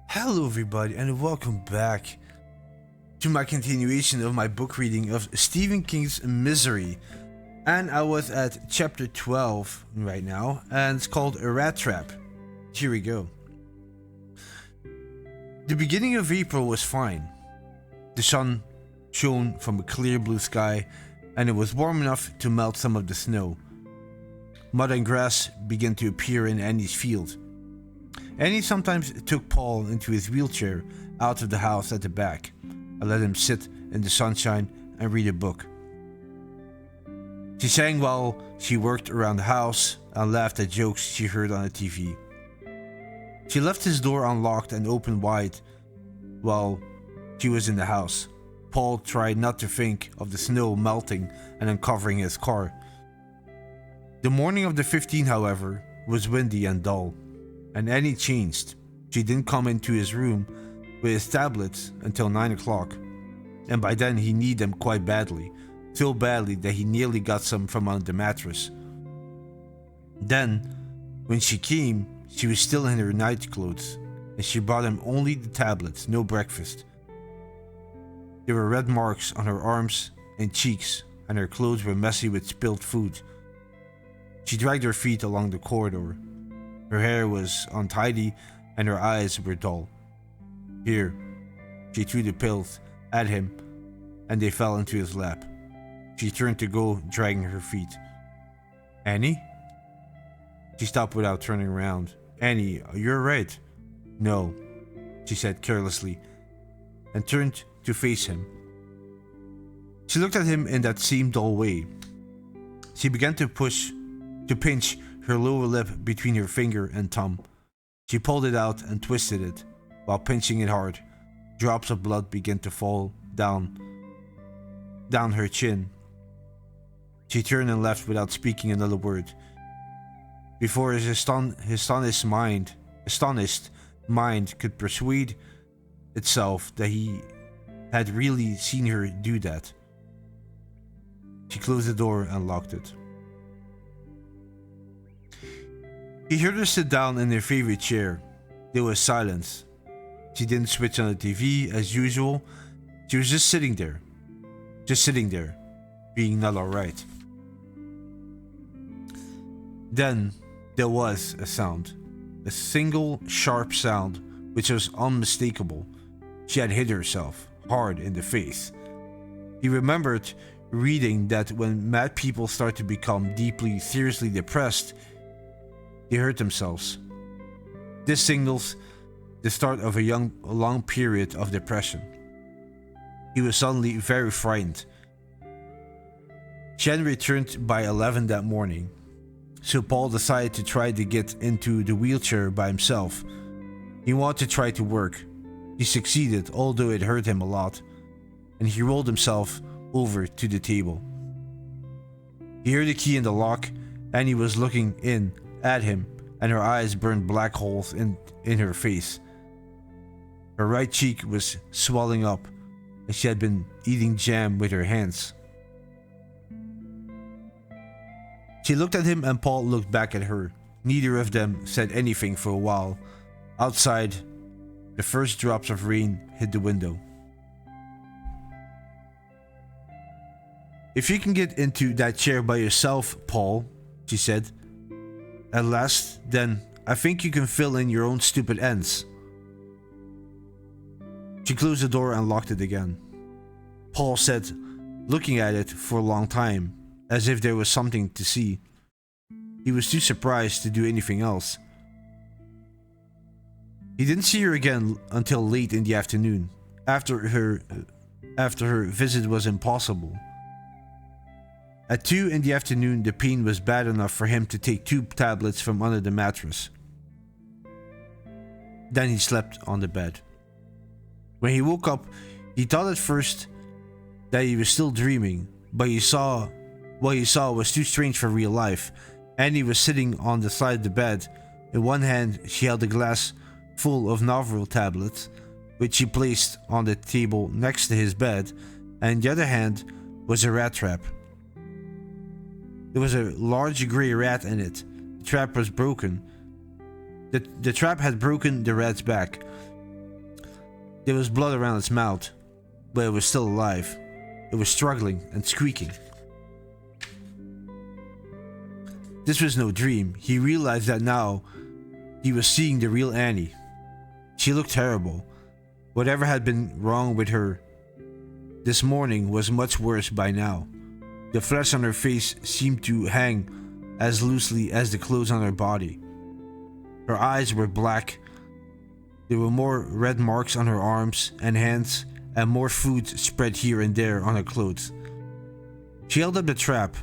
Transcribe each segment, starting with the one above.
Hello, everybody, and welcome back to my continuation of my book reading of Stephen King's Misery. And I was at chapter 12 right now, and it's called A Rat Trap. Here we go. The beginning of April was fine. The sun shone from a clear blue sky, and it was warm enough to melt some of the snow. Mud and grass began to appear in Annie's field. Annie sometimes took Paul into his wheelchair out of the house at the back and let him sit in the sunshine and read a book. She sang while she worked around the house and laughed at jokes she heard on the TV. She left his door unlocked and open wide while she was in the house. Paul tried not to think of the snow melting and uncovering his car. The morning of the 15th, however, was windy and dull, and Annie changed. She didn't come into his room with his tablets until 9 o'clock, and by then he needed them quite badly, so badly that he nearly got some from under the mattress. Then, when she came, she was still in her night clothes, and she brought him only the tablets, no breakfast. There were red marks on her arms and cheeks, and her clothes were messy with spilled food. She dragged her feet along the corridor. Her hair was untidy, and her eyes were dull. Here, she threw the pills at him, and they fell into his lap. She turned to go, dragging her feet. "Annie?" She stopped without turning around. "Annie, you're right." "No," she said carelessly, and turned to face him. She looked at him in that same dull way. She began to pinch her lower lip between her finger and thumb. She pulled it out and twisted it. While pinching it hard, drops of blood began to fall down her chin. She turned and left without speaking another word. Before his astonished mind could persuade itself that he had really seen her do that, she closed the door and locked it. He heard her sit down in her favorite chair. There was silence. She didn't switch on the TV as usual. She was just sitting there, being not alright. Then there was a sound, a single sharp sound which was unmistakable. She had hit herself hard in the face. He remembered reading that when mad people start to become deeply, seriously depressed, they hurt themselves. This signals the start of a long period of depression. He was suddenly very frightened. She hadn't returned by 11 that morning, so Paul decided to try to get into the wheelchair by himself. He wanted to try to work. He succeeded, although it hurt him a lot, and he rolled himself over to the table. He heard the key in the lock, and he was looking in at him, and her eyes burned black holes in her face. Her right cheek was swelling up, and she had been eating jam with her hands. She looked at him, and Paul looked back at her. Neither of them said anything for a while. Outside, the first drops of rain hit the window. "If you can get into that chair by yourself, Paul," she said, "at last, then I think you can fill in your own stupid ends." She closed the door and locked it again. Paul sat looking at it for a long time, as if there was something to see. He was too surprised to do anything else. He didn't see her again until late in the afternoon, after her visit was impossible. At 2 in the afternoon, the pain was bad enough for him to take 2 tablets from under the mattress. Then he slept on the bed. When he woke up, he thought at first that he was still dreaming, but what he saw was too strange for real life. Annie was sitting on the side of the bed. In one hand, she held a glass full of Novril tablets, which he placed on the table next to his bed, and the other hand was a rat trap. There was a large grey rat in it. The trap was broken. The trap had broken the rat's back. There was blood around its mouth, but it was still alive. It was struggling and squeaking. This was no dream. He realized that now he was seeing the real Annie. She looked terrible. Whatever had been wrong with her this morning was much worse by now. The flesh on her face seemed to hang as loosely as the clothes on her body. Her eyes were black. There were more red marks on her arms and hands, and more food spread here and there on her clothes. She held up the trap.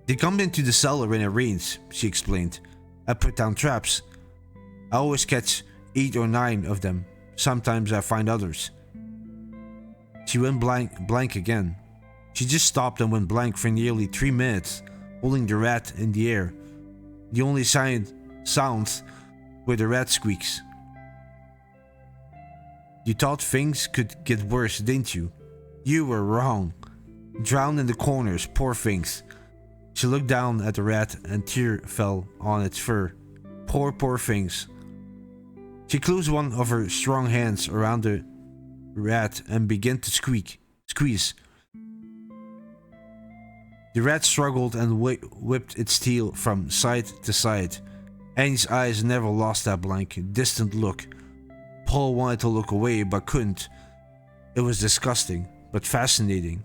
"They come into the cellar when it rains," she explained. "I put down traps. I always catch 8 or 9 of them. Sometimes I find others." She went blank again. She just stopped and went blank for nearly 3 minutes, holding the rat in the air. The only sounds were the rat squeaks. "You thought things could get worse, didn't you? You were wrong. Drowned in the corners, poor things." She looked down at the rat and tear fell on its fur. Poor things. She closed one of her strong hands around the rat and began to squeeze. The rat struggled and whipped its tail from side to side. Annie's eyes never lost that blank, distant look. Paul wanted to look away but couldn't. It was disgusting, but fascinating.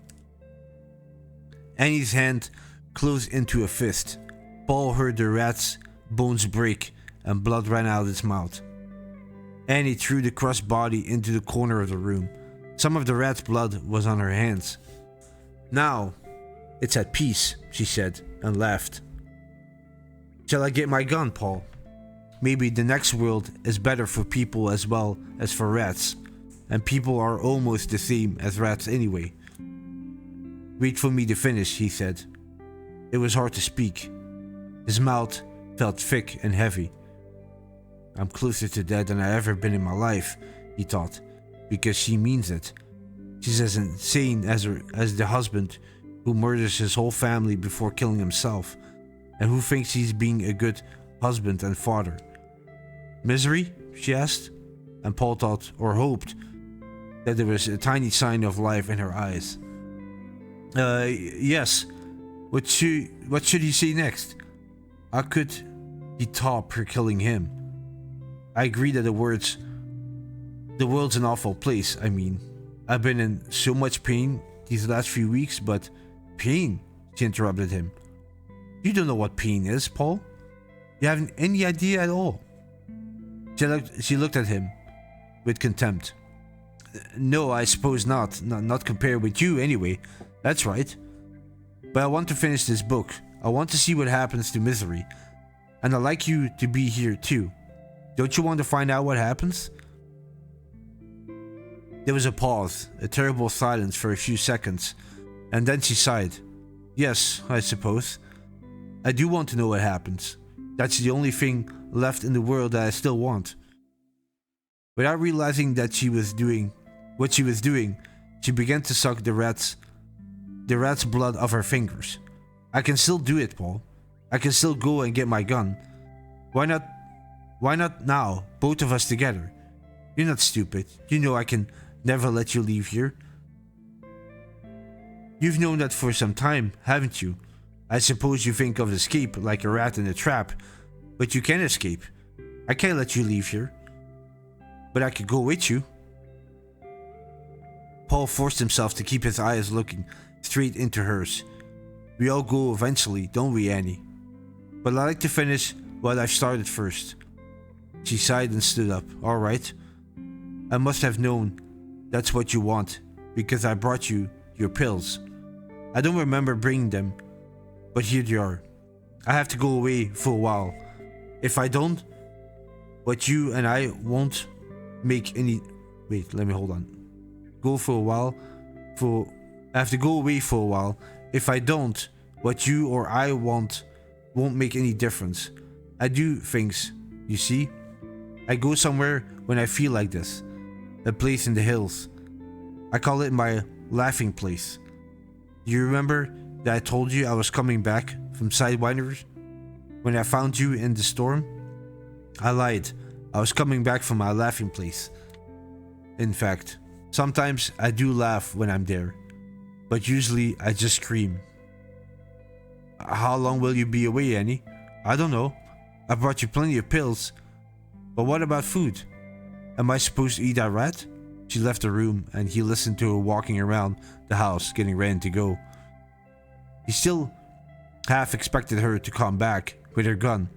Annie's hand closed into a fist. Paul heard the rat's bones break and blood ran out of its mouth. Annie threw the crushed body into the corner of the room. Some of the rat's blood was on her hands. "Now, it's at peace," she said, and laughed. "Shall I get my gun, Paul? Maybe the next world is better for people as well as for rats, and people are almost the same as rats anyway." "Wait for me to finish," he said. It was hard to speak. His mouth felt thick and heavy. "I'm closer to death than I've ever been in my life," he thought, "because she means it. She's as insane as the husband who murders his whole family before killing himself, and who thinks he's being a good husband and father." "Misery?" she asked, and Paul thought or hoped that there was a tiny sign of life in her eyes. Yes. What should he say next? How could he top her killing him? I agree that the world's an awful place. I mean, I've been in so much pain these last few weeks, but..." "Pain?" she interrupted him. "You don't know what pain is, Paul. You haven't any idea at all." She looked at him with contempt. "No, I suppose not. Not compared with you, anyway. That's right. But I want to finish this book. I want to see what happens to Misery. And I'd like you to be here too. Don't you want to find out what happens?" There was a pause, a terrible silence for a few seconds, and then she sighed. "Yes, I suppose. I do want to know what happens. That's the only thing left in the world that I still want." Without realizing that what she was doing, she began to suck the rat's blood off her fingers. "I can still do it, Paul. I can still go and get my gun. Why not now, both of us together? You're not stupid. You know I can never let you leave here. You've known that for some time, haven't you? I suppose you think of escape like a rat in a trap, but you can escape. I can't let you leave here. But I could go with you." Paul forced himself to keep his eyes looking straight into hers. "We all go eventually, don't we, Annie? But I like to finish what I've started first." She sighed and stood up. "All right. I must have known that's what you want, because I brought you your pills. I don't remember bringing them, but here they are. I have to go away for a while. If I don't, what you and I won't make any... Wait, let me hold on. I have to go away for a while. If I don't, what you or I want won't make any difference. I do things, you see. I go somewhere when I feel like this. a place in the hills. I call it my laughing place. You remember that I told you I was coming back from Sidewinders when I found you in the storm? I lied. I was coming back from my laughing place. In fact, sometimes I do laugh when I'm there, but usually I just scream. How long will you be away, Annie? I don't know. I brought you plenty of pills. But what about food? Am I supposed to eat that rat? She left the room and he listened to her walking around the house getting ready to go. He still half expected her to come back with her gun,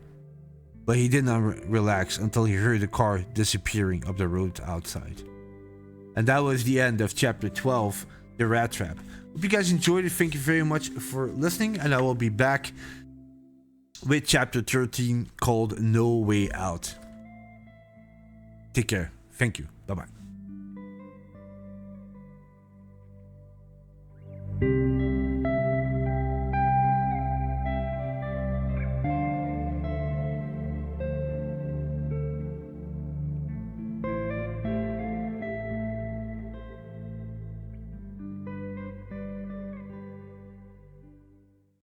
but he did not relax until he heard the car disappearing up the road outside. And that was the end of chapter 12, The Rat Trap. Hope you guys enjoyed it. Thank you very much for listening, and I will be back with chapter 13 called No Way Out. Take care. Thank you. Bye-bye.